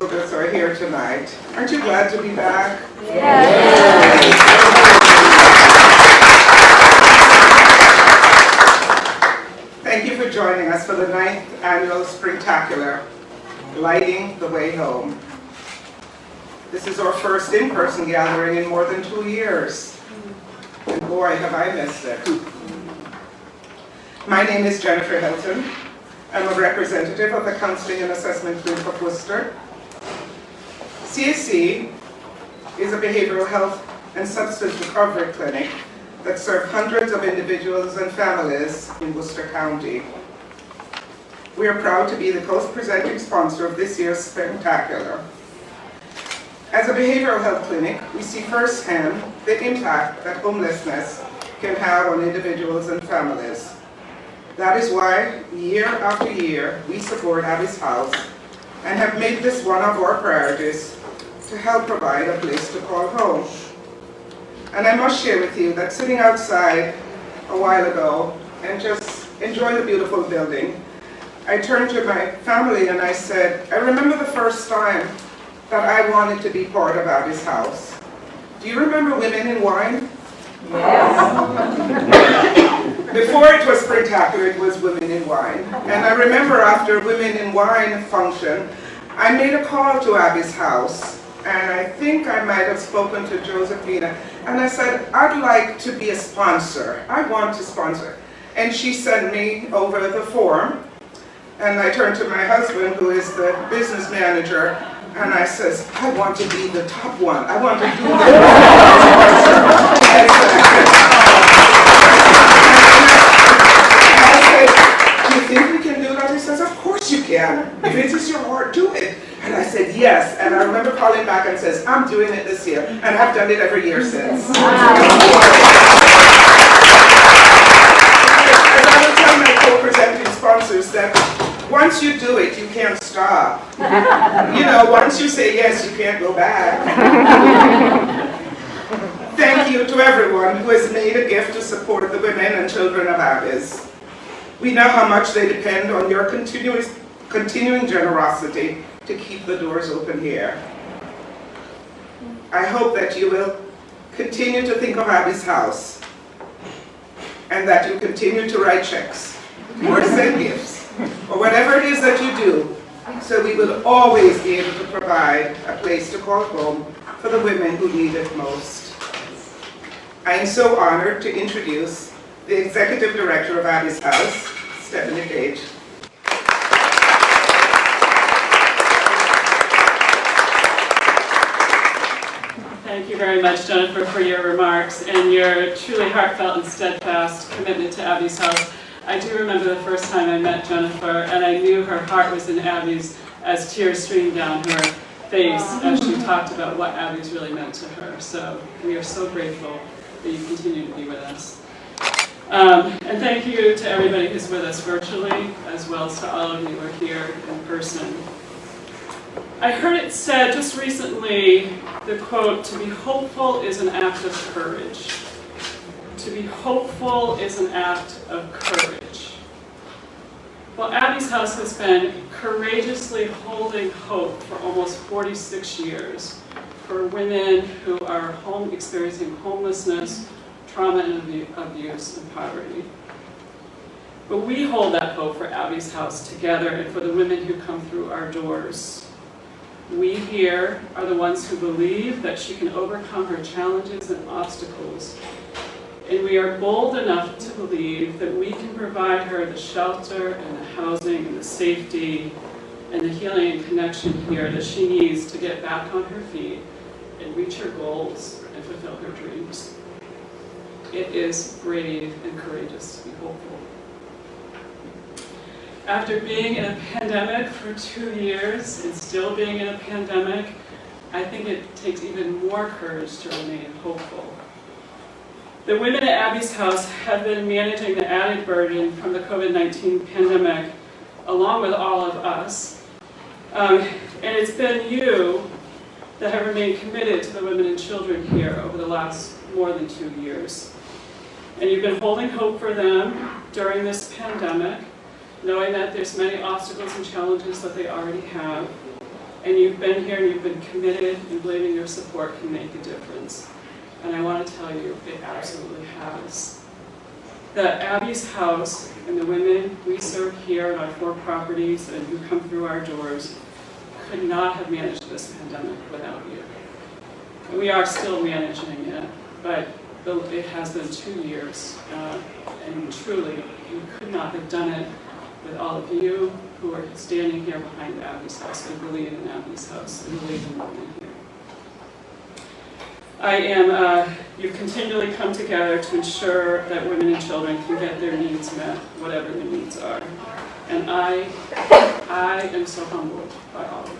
Elizabeth are here tonight. Aren't you glad to be back? Yes. Thank you for joining us for the 9th annual Springtacular, Lighting the Way Home. This is our first in-person gathering in more than 2 years. And boy, have I missed it. My name is Jennifer Hilton. I'm a representative of the Counseling and Assessment Group of Worcester. CAC is a behavioral health and substance recovery clinic that serves hundreds of individuals and families in Worcester County. We are proud to be the co-presenting sponsor of this year's Springtacular. As a behavioral health clinic, we see firsthand the impact that homelessness can have on individuals and families. That is why, year after year, we support Abby's House and have made this one of our priorities to help provide a place to call home. And I must share with you that sitting outside a while ago and just enjoying the beautiful building, I turned to my family and I said, I remember the first time that I wanted to be part of Abby's House. Do you remember Women in Wine? Yes. Before it was Springtacular, it was Women in Wine. And I remember after Women in Wine function, I made a call to Abby's House. And I think I might have spoken to Josephina. And I said, I'd like to be a sponsor. I want to sponsor. And she sent me over the form. And I turned to my husband, who is the business manager, and I says, I want to be the top one. I want to do that. Do you think we can do that? He says, of course you can. If it is your heart, do it. And I said, yes. And I remember calling back and says, I'm doing it this year. And I've done it every year since. As I would tell my co-presenting sponsors that once you do it, you can't stop. You know, once you say yes, you can't go back. Thank you to everyone who has made a gift to support the women and children of Abby's. We know how much they depend on your continuing generosity to keep the doors open here. I hope that you will continue to think of Abby's House and that you continue to write checks or send gifts or whatever it is that you do, so we will always be able to provide a place to call home for the women who need it most. I am so honored to introduce the Executive Director of Abby's House, Stephanie Page. Thank you very much, Jennifer, for your remarks and your truly heartfelt and steadfast commitment to Abby's House. I do remember the first time I met Jennifer, and I knew her heart was in Abby's as tears streamed down her face as she talked about what Abby's really meant to her. So we are so grateful that you continue to be with us. And thank you to everybody who's with us virtually, as well as to all of you who are here in person. I heard it said just recently, the quote, "To be hopeful is an act of courage." To be hopeful is an act of courage. Well, Abby's House has been courageously holding hope for almost 46 years for women who are experiencing homelessness, trauma and abuse, and poverty. But we hold that hope for Abby's House together and for the women who come through our doors. We here are the ones who believe that she can overcome her challenges and obstacles. And we are bold enough to believe that we can provide her the shelter and the housing and the safety and the healing and connection here that she needs to get back on her feet and reach her goals and fulfill her dreams. It is brave and courageous to be hopeful. After being in a pandemic for 2 years and still being in a pandemic, I think it takes even more courage to remain hopeful. The women at Abby's House have been managing the added burden from the COVID-19 pandemic along with all of us. And it's been you that have remained committed to the women and children here over the last more than 2 years. And you've been holding hope for them during this pandemic, knowing that there's many obstacles and challenges that they already have. And you've been here and you've been committed, and believing your support can make a difference. And I want to tell you, it absolutely has. The Abby's House and the women we serve here on our 4 properties and who come through our doors could not have managed this pandemic without you. And we are still managing it, but it has been 2 years, and truly, you could not have done it with all of you who are standing here behind Abby's House and believe in Abby's House and believe in women here. You've continually come together to ensure that women and children can get their needs met, whatever their needs are. And I am so humbled by all of you.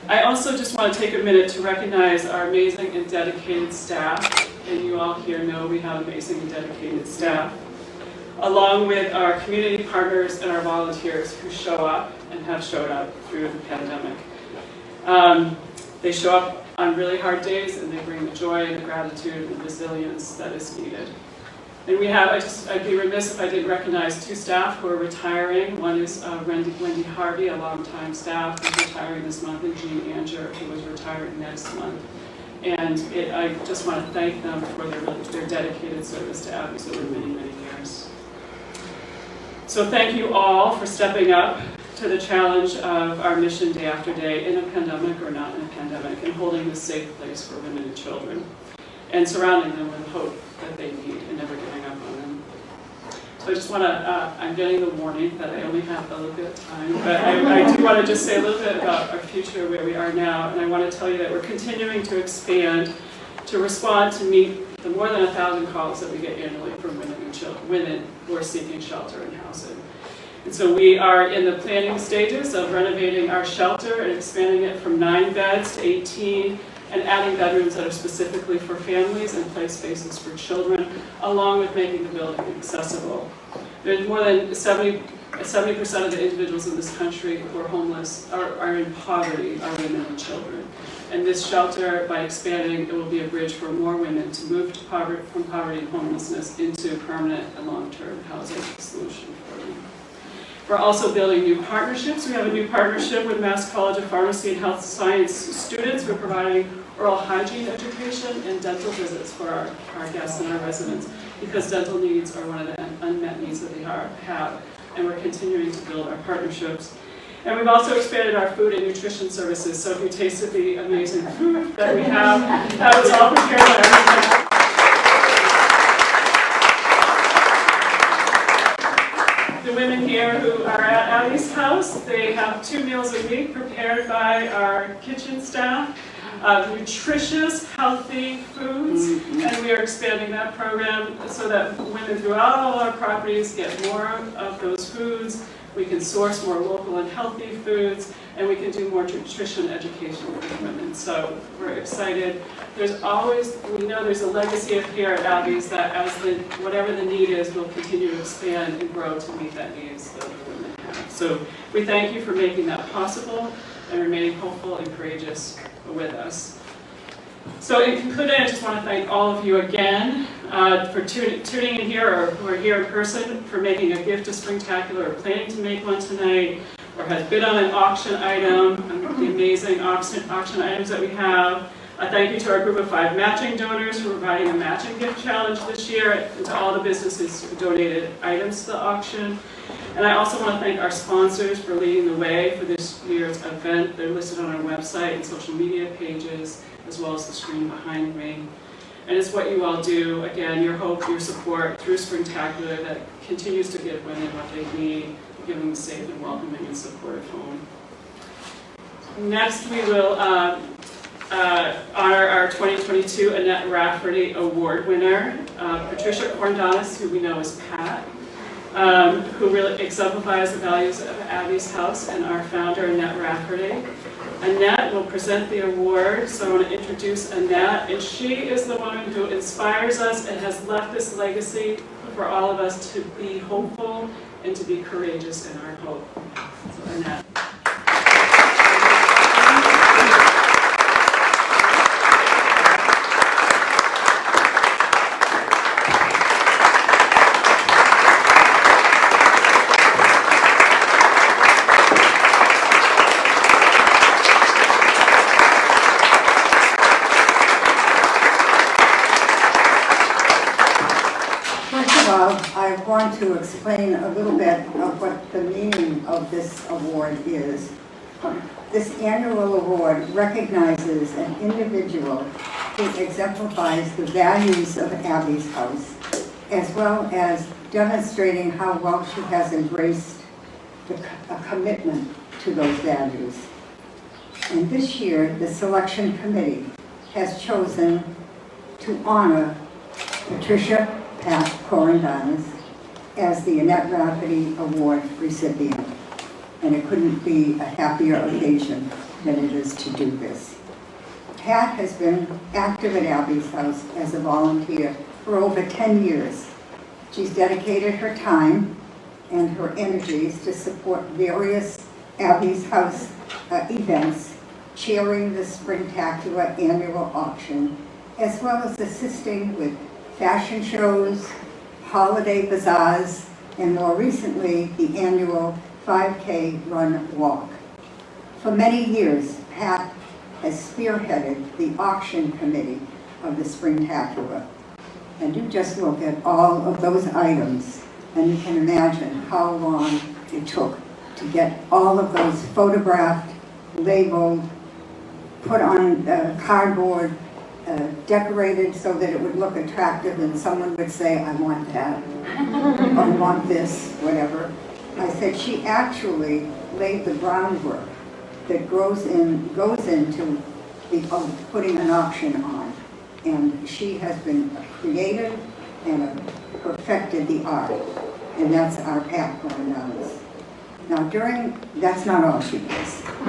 I also just want to take a minute to recognize our amazing and dedicated staff, and you all here know we have amazing and dedicated staff, along with our community partners and our volunteers who show up and have showed up through the pandemic. They show up on really hard days, and they bring the joy and the gratitude and the resilience that is needed. And we have, I'd be remiss if I didn't recognize 2 staff who are retiring. One is Wendy Harvey, a longtime staff, who's retiring this month, and Jean Anger, who is retiring next month. And I just want to thank them for their dedicated service to Abby's over many, many years. So thank you all for stepping up to the challenge of our mission day after day, in a pandemic or not in a pandemic, and holding this safe place for women and children, and surrounding them with hope that they need and never giving up on them. So I just want to, I'm getting the warning that I only have a little bit of time, but I do want to just say a little bit about our future, where we are now, and I want to tell you that we're continuing to expand to respond to meet the more than 1,000 calls that we get annually from women and children, women who are seeking shelter and housing. And so we are in the planning stages of renovating our shelter and expanding it from 9 beds to 18, and adding bedrooms that are specifically for families and play spaces for children, along with making the building accessible. There's more than 70% of the individuals in this country who are homeless, are in poverty, are women and children. And this shelter, by expanding, it will be a bridge for more women to move to from poverty and homelessness into permanent and long-term housing solution for them. We're also building new partnerships. We have a new partnership with Mass College of Pharmacy and Health Science students. We're providing oral hygiene education and dental visits for our guests and our residents, because dental needs are one of the unmet needs that they have. And we're continuing to build our partnerships. And we've also expanded our food and nutrition services. So if you tasted the amazing food that we have, that was all prepared by everyone. The women here who are at Abby's House, they have 2 meals a week prepared by our kitchen staff, nutritious, healthy foods, and we are expanding that program so that women throughout all our properties get more of those foods. We can source more local and healthy foods, and we can do more nutrition education for women. So we're excited. There's always, we know there's a legacy up here at Abby's that whatever the need is, we'll continue to expand and grow to meet that needs that the women have. So we thank you for making that possible and remaining hopeful and courageous with us. So in concluding, I just want to thank all of you again for tuning in here, or who are here in person, for making a gift to Springtacular, or planning to make one tonight, or has bid on an auction item, the amazing auction items that we have. Thank you to our group of 5 matching donors for providing a matching gift challenge this year, and to all the businesses who donated items to the auction. And I also want to thank our sponsors for leading the way for this year's event. They're listed on our website and social media pages, as well as the screen behind me. And it's what you all do, again, your hope, your support through Springtacular that continues to give women what they need, giving them a safe and welcoming and supportive home. Next, we will honor our 2022 Annette Rafferty Award winner, Patricia Corndonis, who we know as Pat, who really exemplifies the values of Abby's House, and our founder, Annette Rafferty. Annette will present the award, so I want to introduce Annette, and she is the woman who inspires us and has left this legacy for all of us to be hopeful and to be courageous in our hope. So Annette. want to explain a little bit of what the meaning of this award is. This annual award recognizes an individual who exemplifies the values of Abby's House, as well as demonstrating how well she has embraced a commitment to those values. And this year, the selection committee has chosen to honor Patricia Pat Corandanis as the Annette Rafferty Award recipient. And it couldn't be a happier occasion than it is to do this. Pat has been active at Abby's House as a volunteer for over 10 years. She's dedicated her time and her energies to support various Abby's House events, chairing the Springtacular annual auction, as well as assisting with fashion shows, holiday bazaars, and more recently, the annual 5K run walk. For many years, Pat has spearheaded the auction committee of the Springtacular. And you just look at all of those items, and you can imagine how long it took to get all of those photographed, labeled, put on cardboard, decorated so that it would look attractive, and someone would say, I want that, or I want this, whatever. I said she actually laid the groundwork that goes into the putting an auction on. And she has been creative and perfected the art. And that's our Pat Corandanis. Now that's not all she does. For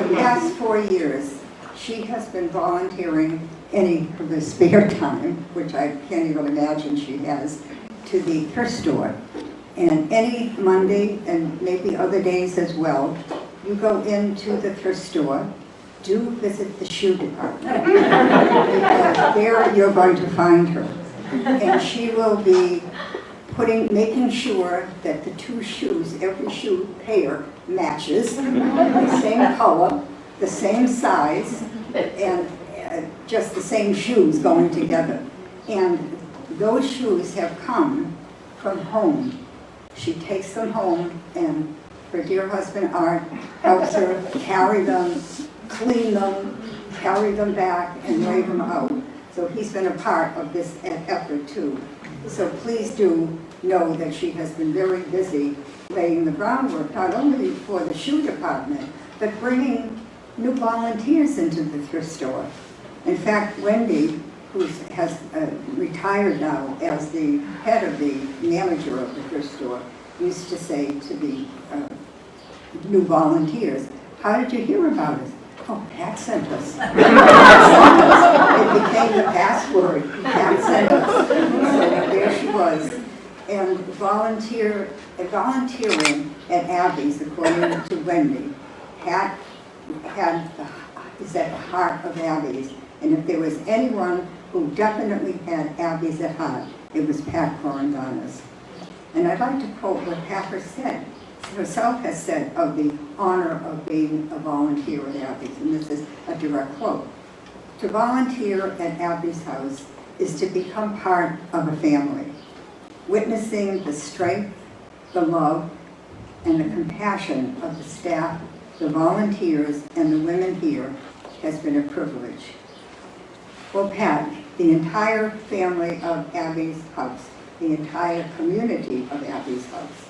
the past 4 years, she has been volunteering any of her spare time, which I can't even imagine she has, to the thrift store. And any Monday, and maybe other days as well, you go into the thrift store, do visit the shoe department. Because there you're going to find her. And she will be making sure that the two shoes, every shoe pair matches, the same color, the same size, and just the same shoes going together. And those shoes have come from home. She takes them home, and her dear husband Art helps her carry them, clean them, carry them back, and lay them out. So he's been a part of this effort too. So please do know that she has been very busy laying the groundwork, not only for the shoe department, but bringing new volunteers into the thrift store. In fact, Wendy, who has retired now as the head of the manager of the thrift store, used to say to the new volunteers, how did you hear about us? Oh, Pat sent us. It became the password. Pat sent us. So there she was. And volunteering at Abby's, according to Wendy, Pat is at the heart of Abby's. And if there was anyone who definitely had Abby's at heart, it was Pat Corandanis. And I'd like to quote what Pat herself has said of the honor of being a volunteer at Abby's, and this is a direct quote. To volunteer at Abby's House is to become part of a family. Witnessing the strength, the love, and the compassion of the staff, the volunteers, and the women here has been a privilege. Well, Pat, the entire family of Abby's House, the entire community of Abby's House,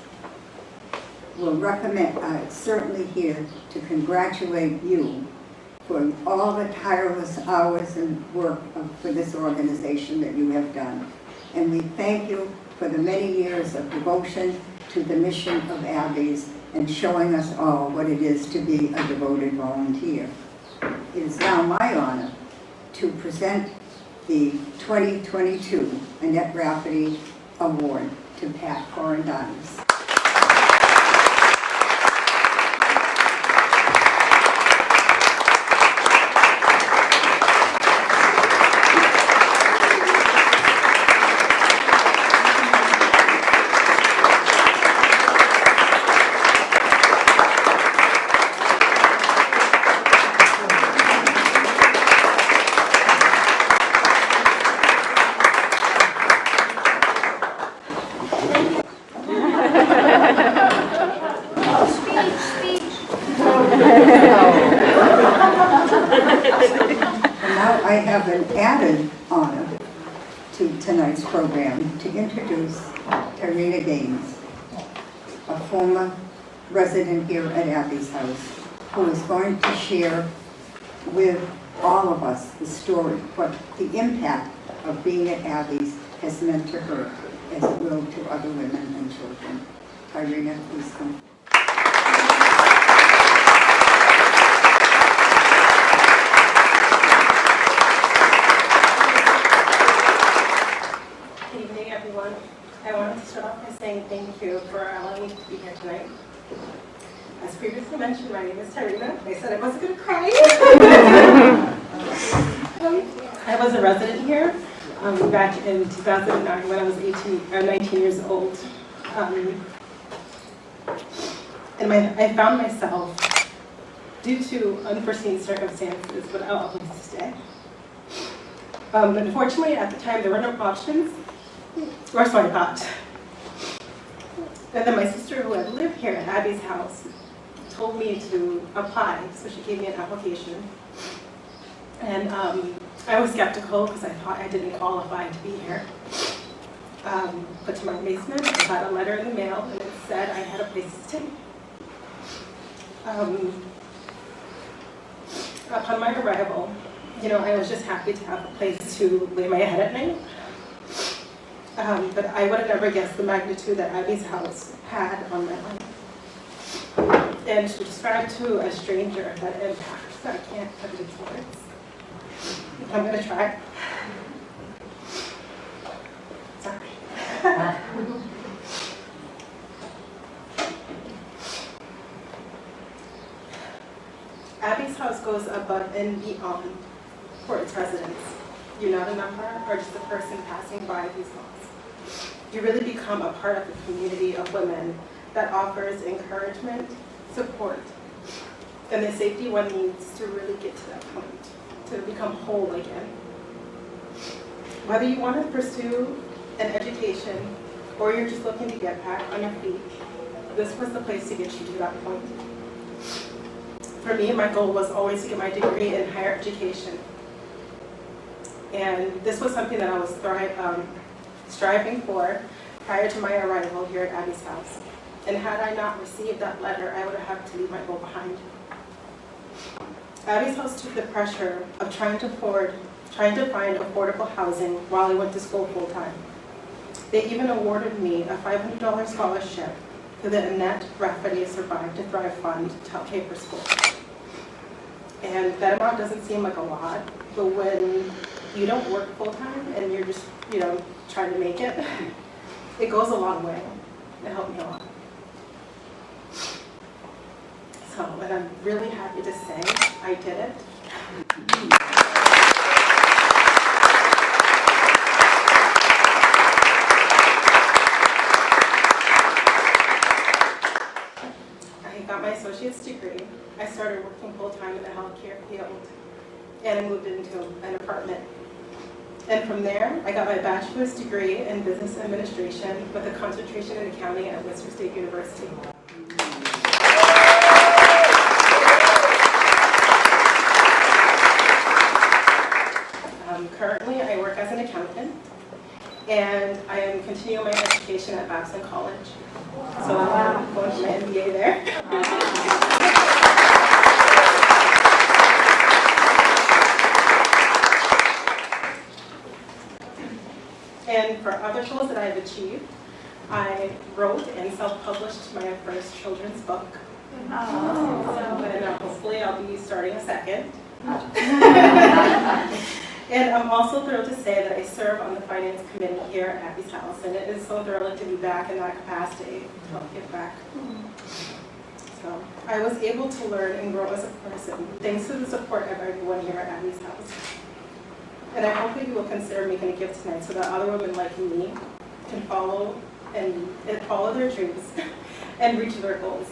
will recommend, certainly here to congratulate you for all the tireless hours and work for this organization that you have done. And we thank you for the many years of devotion to the mission of Abby's and showing us all what it is to be a devoted volunteer. It is now my honor to present the 2022 Annette Rafferty Award to Pat Corandanis. now I have an added honor to tonight's program to introduce Tarina Gaines, a former resident here at Abby's House, who is going to share with all of us the story, what the impact of being at Abby's has meant to her, as it will to other women and children. Tarina, please come. Good evening, everyone. I wanted to start off by saying thank you for allowing me to be here tonight. As previously mentioned, my name is Tarina. I said I wasn't going to cry. I was a resident here back in 2009 when I was 19 years old. And I found myself, due to unforeseen circumstances, without a place to stay. Unfortunately, at the time, there were no options, or so I thought. And then my sister, who had lived here at Abby's house, told me to apply, so she gave me an application. And I was skeptical because I thought I didn't qualify to be here. But to my amazement, I got a letter in the mail and it said I had a place to stay. Upon my arrival, I was just happy to have a place to lay my head at night. But I would have never guessed the magnitude that Abby's house had on my life. And to describe to a stranger that impact, I can't put it into words. I'm going to try. Sorry. Abby's house goes above and beyond for its residents. You're not a number or just a person passing by these walls. You really become a part of the community of women that offers encouragement, support, and the safety one needs to really get to that point, to become whole again. Whether you want to pursue an education or you're just looking to get back on your feet, this was the place to get you to that point. For me, my goal was always to get my degree in higher education. And this was something that I was striving for prior to my arrival here at Abby's house. And had I not received that letter, I would have had to leave my goal behind. Abby's house took the pressure of trying to find affordable housing while I went to school full-time. They even awarded me a $500 scholarship through the Annette Rafferty Survive to Thrive Fund to help pay for school. And that amount doesn't seem like a lot, but when you don't work full-time and you're just, trying to make it, it goes a long way. It helped me a lot. So, and I'm really happy to say I did it. I got my associate's degree. I started working full-time in the healthcare field, and I moved into an apartment. And from there, I got my bachelor's degree in business administration with a concentration in accounting at Worcester State University. Currently, I work as an accountant, and I am continuing my education at Babson College. So I'm going to my MBA there. And for other goals that I've achieved, I wrote and self-published my first children's book. And hopefully I'll be starting a second. And I'm also thrilled to say that I serve on the finance committee here at Abby's house, and it is so thrilling to be back in that capacity to help give back. So I was able to learn and grow as a person thanks to the support of everyone here at Abby's house. And I hope that you will consider making a gift tonight so that other women like me can follow their dreams and reach their goals.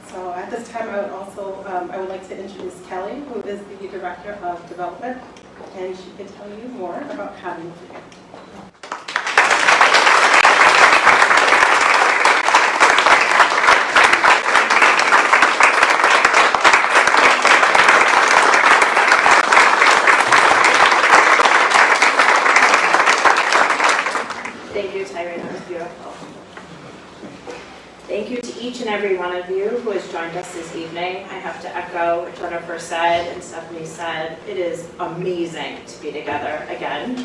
So at this time, I would like to introduce Kelly, who is the Director of Development, and she can tell you more about having here. Beautiful. Thank you to each and every one of you who has joined us this evening. I have to echo what Jennifer said and Stephanie said. It is amazing to be together again.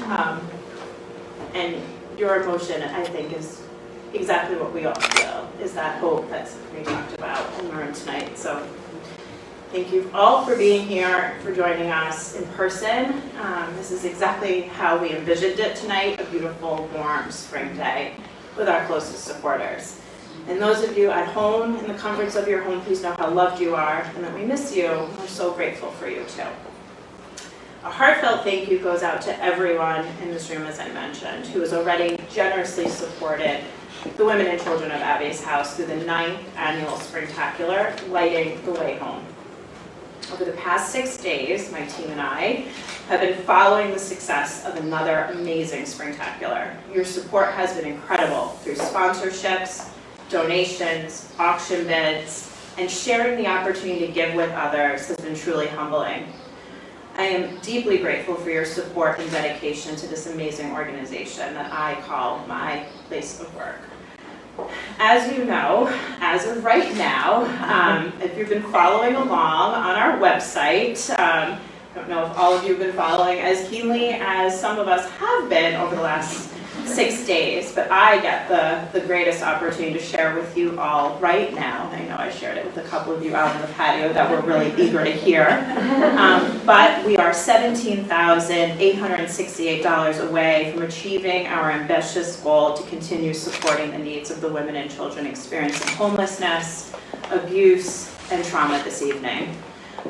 And your emotion, I think, is exactly what we all feel, is that hope that Stephanie talked about in the room tonight. So thank you all for being here, for joining us in person. This is exactly how we envisioned it tonight, a beautiful, warm spring day with our closest supporters. And those of you at home, in the comforts of your home, please know how loved you are and that we miss you. We're so grateful for you too. A heartfelt thank you goes out to everyone in this room, as I mentioned, who has already generously supported the women and children of Abby's House through the 9th annual Springtacular, Lighting the Way Home. Over the past 6 days, my team and I have been following the success of another amazing Springtacular. Your support has been incredible through sponsorships, donations, auction bids, and sharing the opportunity to give with others has been truly humbling. I am deeply grateful for your support and dedication to this amazing organization that I call my place of work. As you know, as of right now, if you've been following along on our website, I don't know if all of you have been following as keenly as some of us have been over the last 6 days, but I get the greatest opportunity to share with you all right now. I know I shared it with a couple of you out on the patio that were really eager to hear. But we are $17,868 away from achieving our ambitious goal to continue supporting the needs of the women and children experiencing homelessness, abuse, and trauma this evening.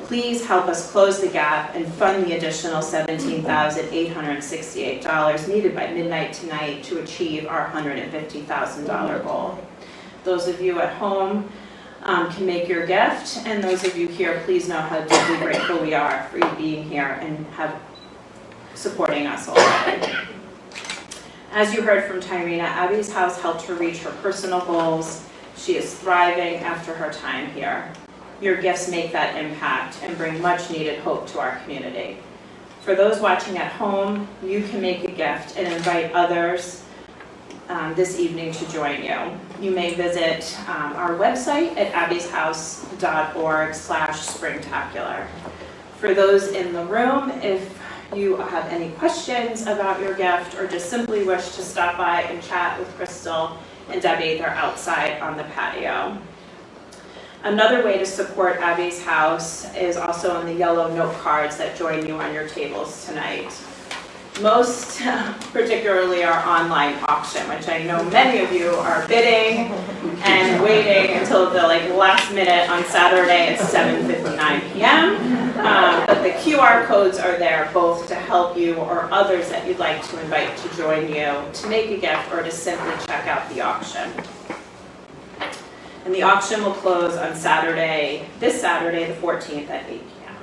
Please help us close the gap and fund the additional $17,868 needed by midnight tonight to achieve our $150,000 goal. Those of you at home can make your gift, and those of you here, please know how deeply grateful we are for you being here and supporting us already. As you heard from Tyrena, Abby's House helped her reach her personal goals. She is thriving after her time here. Your gifts make that impact and bring much needed hope to our community. For those watching at home, you can make a gift and invite others this evening to join you. You may visit our website at abbyshouse.org/springtacular. For those in the room, if you have any questions about your gift or just simply wish to stop by and chat with Crystal and Debbie, they're outside on the patio. Another way to support Abby's House is also on the yellow note cards that join you on your tables tonight. Most particularly our online auction, which I know many of you are bidding and waiting until the last minute on Saturday at 7:59 p.m. But the QR codes are there both to help you or others that you'd like to invite to join you to make a gift or to simply check out the auction. And the auction will close on this Saturday, the 14th at 8 p.m.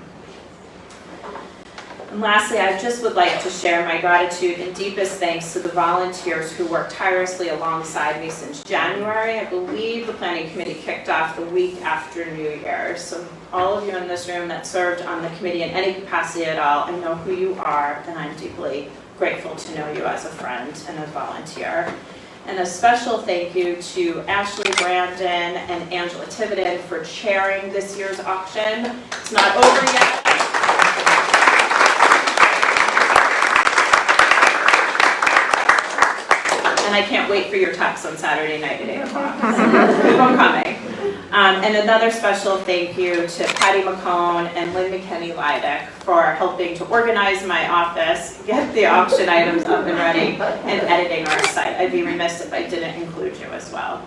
And lastly, I just would like to share my gratitude and deepest thanks to the volunteers who worked tirelessly alongside me since January. I believe the planning committee kicked off the week after New Year's. So all of you in this room that served on the committee in any capacity at all, I know who you are, and I'm deeply grateful to know you as a friend and a volunteer. And a special thank you to Ashley Brandon and Angela Tiverton for chairing this year's auction. It's not over yet. And I can't wait for your texts on Saturday night at 8 o'clock. Keep on coming. And another special thank you to Patty McCone and Lynn McKinney-Leidick for helping to organize my office, get the auction items up and ready, and editing our site. I'd be remiss if I didn't include you as well.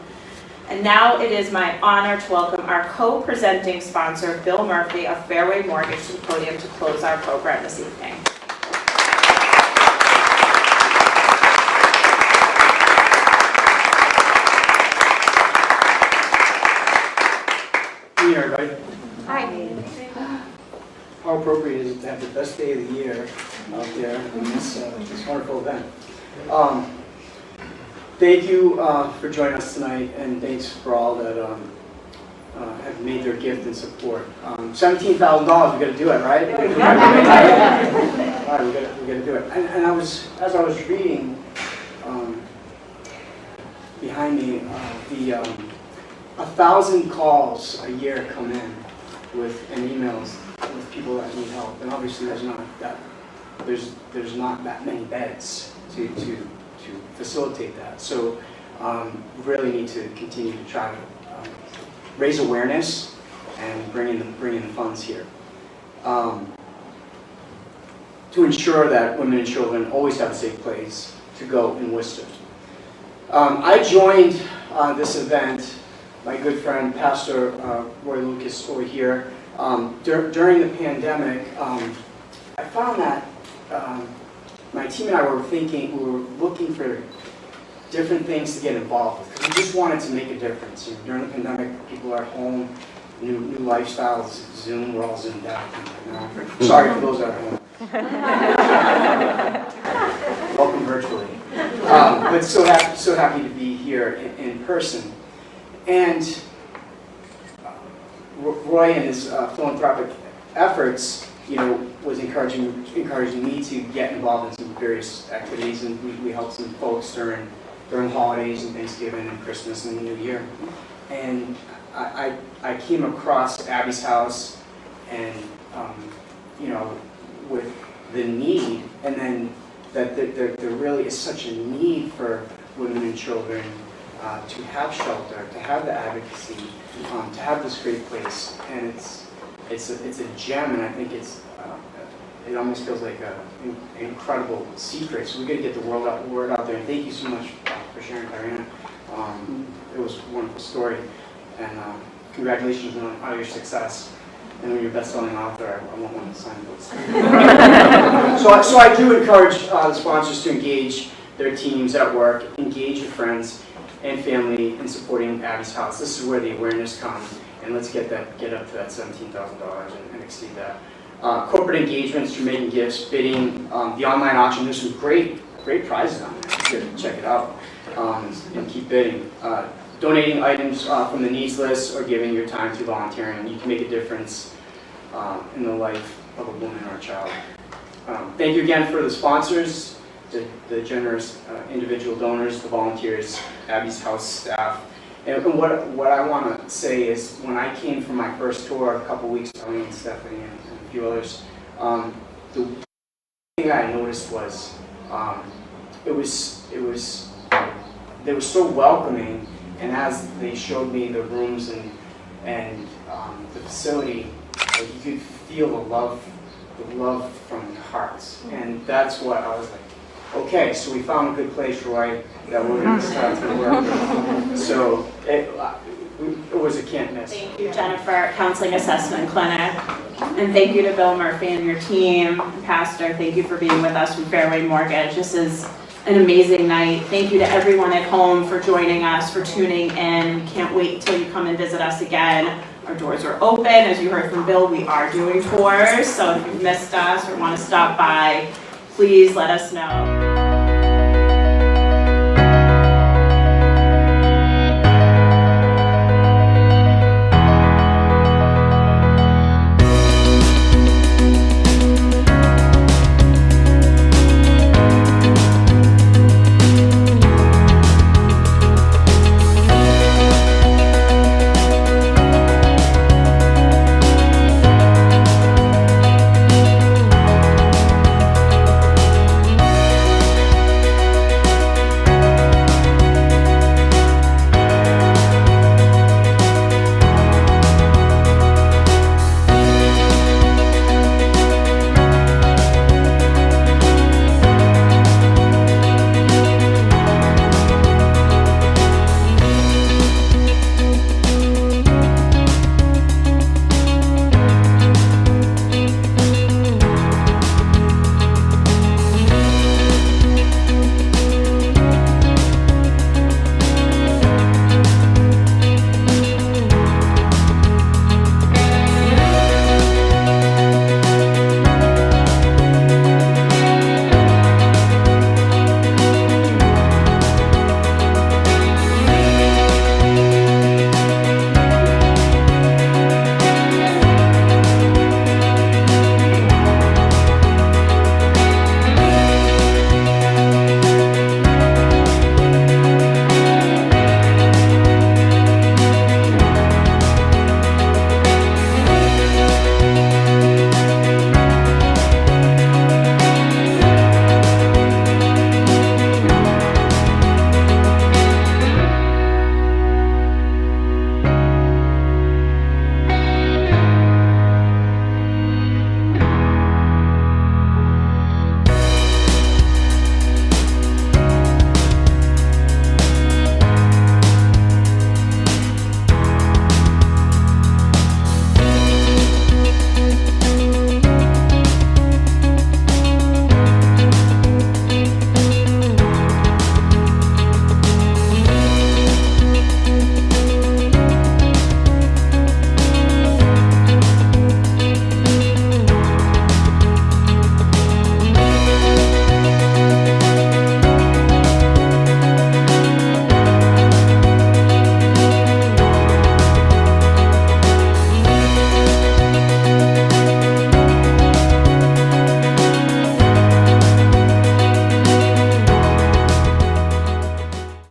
And now it is my honor to welcome our co-presenting sponsor, Bill Murphy of Fairway Mortgage, to the podium to close our program this evening. Hey everybody. Hi. How appropriate is it to have the best day of the year out there in this wonderful event. Thank you for joining us tonight, and thanks for all that have made their gift and support. $17,000, we got to do it, right? All right, we got to do it. And as I was reading remind me, 1,000 calls a year come in and emails with people that need help, and obviously there's not that many beds to facilitate that. So we really need to continue to try to raise awareness and bring in the funds here. To ensure that women and children always have a safe place to go in Worcester. I joined this event, my good friend Pastor Roy Lucas over here, during the pandemic. I found that my team and I were looking for different things to get involved with, because we just wanted to make a difference. You know, during the pandemic, people are at home, new lifestyles, Zoom, we're all Zoomed out. You know? Sorry for those that are at home. Welcome virtually. But so happy to be here in person. And Roy and his philanthropic efforts, you know, was encouraging me to get involved in some various activities, and we helped some folks during holidays and Thanksgiving and Christmas and the New Year. And I came across Abby's House, and you know, with the need, and then that there really is such a need for women and children to have shelter, to have the advocacy, to have this great place, and it's a gem, and I think it almost feels like an incredible secret. So we got to get the word out there. And thank you so much for sharing, Diana. It was a wonderful story, and congratulations on all your success. And when you're a best-selling author, I want one to sign books. So I do encourage the sponsors to engage their teams at work, engage your friends and family in supporting Abby's House. This is where the awareness comes, and let's get up to that $17,000 and exceed that. Corporate engagements, Jamaican gifts, bidding, the online auction. There's some great prizes on there. You should check it out and keep bidding. Donating items from the needs list, or giving your time to volunteering. You can make a difference in the life of a woman or a child. Thank you again for the sponsors, the generous individual donors, the volunteers, Abby's House staff. And what I want to say is, when I came from my first tour a couple weeks ago, and Stephanie and a few others, the thing I noticed was they were so welcoming. And as they showed me the rooms and the facility, like, you could feel the love from the hearts. And that's what I was like, okay, so we found a good place, Roy, that we're going to start to work with. So it was a can't miss. Thank you, Jennifer, Counseling Assessment Clinic. And thank you to Bill Murphy and your team. Pastor, thank you for being with us from Fairway Mortgage. This is an amazing night. Thank you to everyone at home for joining us, for tuning in. Can't wait until you come and visit us again. Our doors are open. As you heard from Bill, we are doing tours. So if you've missed us or want to stop by, please let us know.